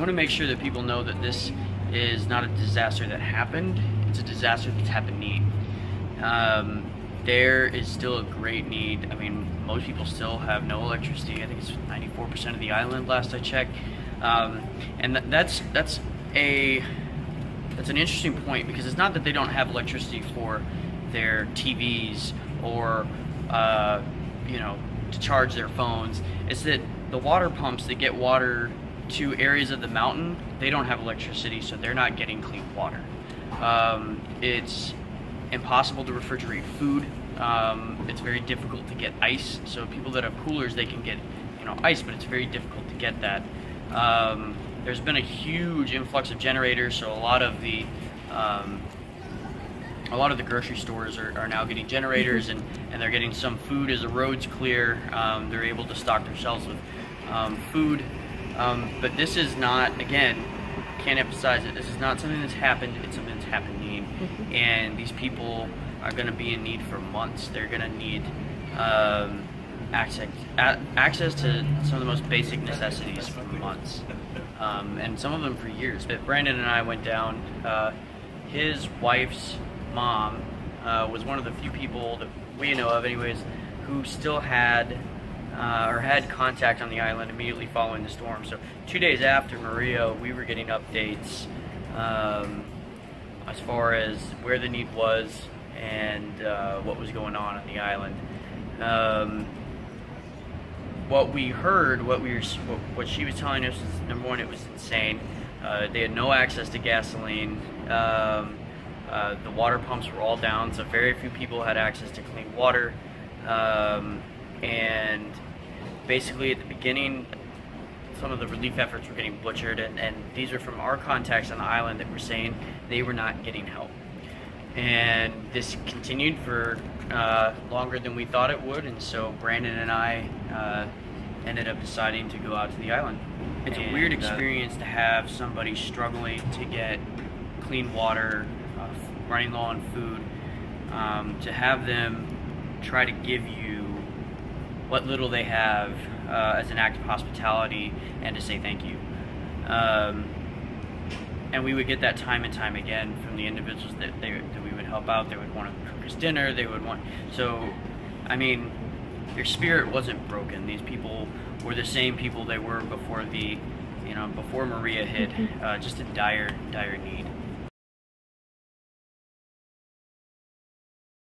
want to make sure that people know that this is not a disaster that happened, it's a disaster that's happening. There is still a great need. I mean, most people still have no electricity. I think it's 94% of the island last I checked. And that's an interesting point, because it's not that they don't have electricity for their TVs or you know, to charge their phones. It's that the water pumps that get water to areas of the mountain, they don't have electricity, so they're not getting clean water. It's impossible to refrigerate food. It's very difficult to get ice. So people that have coolers, they can get, you know, ice, but it's very difficult to get that. There's been a huge influx of generators, so a lot of the grocery stores are now getting generators, and they're getting some food as the roads clear. They're able to stock their shelves with food. But this is not, again, can't emphasize it, this is not something that's happened, it's something that's happening. And these people are going to be in need for months. They're going to need access to some of the most basic necessities for months. And some of them for years. But Brandon and I went down. His wife's mom was one of the few people that we know of anyways who still had contact on the island immediately following the storm. So 2 days after Maria, we were getting updates as far as where the need was and what was going on the island. What we heard, what she was telling us is, number one, it was insane. They had no access to gasoline. The water pumps were all down, so very few people had access to clean water. And basically at the beginning, some of the relief efforts were getting butchered, and these were from our contacts on the island that were saying they were not getting help. And this continued for longer than we thought it would, and so Brandon and I ended up deciding to go out to the island. It's a weird experience to have somebody struggling to get clean water, running low on food, to have them try to give you what little they have as an act of hospitality and to say thank you. And we would get that time and time again from the individuals that we would help out. They would want to cook us dinner, they would want, so I mean, their spirit wasn't broken. These people were the same people they were before before Maria hit, just in dire need.